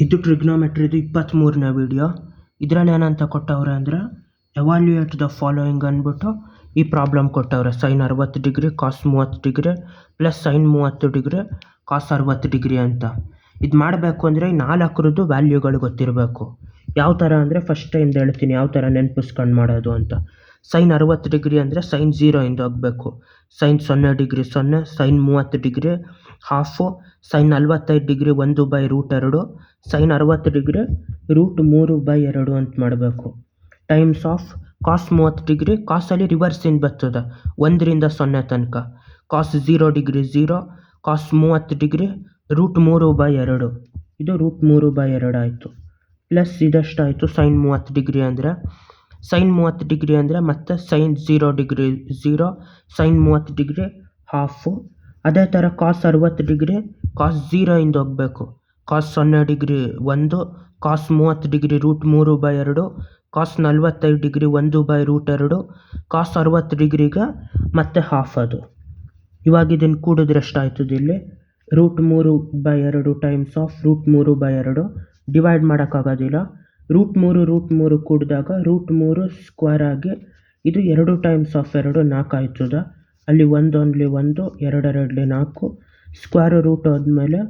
ಇದು ಟ್ರಿಗ್ನೋಮೆಟ್ರಿದು 23ನೇ ವಿಡಿಯೋ. ಇದರಲ್ಲಿ ಏನಂತ ಕೊಟ್ಟವ್ರೆ ಅಂದರೆ ಎವಾಲ್ಯೂಯೇಟ್ ದ ಫಾಲೋಯಿಂಗ್ ಅಂದ್ಬಿಟ್ಟು ಈ ಪ್ರಾಬ್ಲಮ್ ಕೊಟ್ಟವ್ರೆ. Sine 60 degree cos 30 degree plus sine 30 degree cos 60 degree ಅಂತ. ಇದು ಮಾಡಬೇಕು ಅಂದರೆ ಈ ನಾಲ್ಕರದ್ದು ವ್ಯಾಲ್ಯೂಗಳು ಗೊತ್ತಿರಬೇಕು. ಯಾವ ಥರ ಅಂದರೆ ಫಸ್ಟಿಂದ ಹೇಳ್ತೀನಿ ಯಾವ ಥರ ನೆನಪಿಸ್ಕೊಂಡು ಮಾಡೋದು ಅಂತ. ಸೈನ್ 60 ಡಿಗ್ರಿ ಅಂದರೆ ಸೈನ್ 0 ಇಂದ ಹೋಗಬೇಕು. Sine 0 degree 0, sine 30 degree half, sine 45 degree 1/√2, sine 60 degree √3/2 ಅಂತ ಮಾಡಬೇಕು. ಟೈಮ್ಸ್ ಆಫ್ ಕಾಸ್ 30 ಡಿಗ್ರಿ, ಕಾಸಲ್ಲಿ ರಿವರ್ಸಿಂದ ಬರ್ತದೆ 1ರಿಂದ 0 ತನಕ. ಕಾಸ್ 0 ಡಿಗ್ರಿ 0, ಕಾಸ್ 30 ಡಿಗ್ರಿ √3/2, ಇದು √3/2 ಆಯಿತು. ಪ್ಲಸ್ ಇದಷ್ಟಾಯಿತು ಸೈನ್ 30 ಡಿಗ್ರಿ ಅಂದರೆ. ಸೈನ್ 30 ಡಿಗ್ರಿ ಅಂದರೆ ಮತ್ತೆ sine 0 degree 0, sine 30 degree half. ಅದೇ ಥರ ಕಾಸ್ 60 ಡಿಗ್ರಿ ಕಾಸ್ 0 ಇಂದ ಹೋಗಬೇಕು. Cos 0 degree 1, cos 30 degree √3/2, cos 45 degree 1/√2, cos 60 ಡಿಗ್ರಿಗೆ ಮತ್ತೆ ಹಾಫ್ ಅದು. ಇವಾಗ ಇದನ್ನು ಕೂಡಿದ್ರೆ ಎಷ್ಟಾಯ್ತದೆ ಇಲ್ಲಿ √3/2 ಟೈಮ್ಸ್ ಆಫ್ √3/2. ಡಿವೈಡ್ ಮಾಡೋಕ್ಕಾಗೋದಿಲ್ಲ. √3 ಕೂಡಿದಾಗ √3 ಸ್ಕ್ವೇರ್ ಆಗಿ ಇದು 2 ಟೈಮ್ಸ್ ಆಫ್ 2 4 ಆಯ್ತದೆ. ಅಲ್ಲಿ 1 ಓನ್ಲಿ 1, 2 2 4, ಸ್ಕ್ವೇರ್ ರೂಟ್ ಆದಮೇಲೆ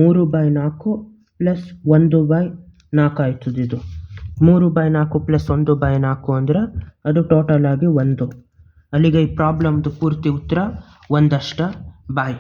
3/4 ಪ್ಲಸ್ 1/4 ಆಯ್ತದೆ. ಇದು 3/4 ಪ್ಲಸ್ 1/4 ಅಂದರೆ ಅದು ಟೋಟಲ್ ಆಗಿ 1. ಅಲ್ಲಿಗೆ ಈ ಪ್ರಾಬ್ಲಮ್ದು ಪೂರ್ತಿ ಉತ್ತರ 1 ಅಷ್ಟೇ. ಬಾಯ್.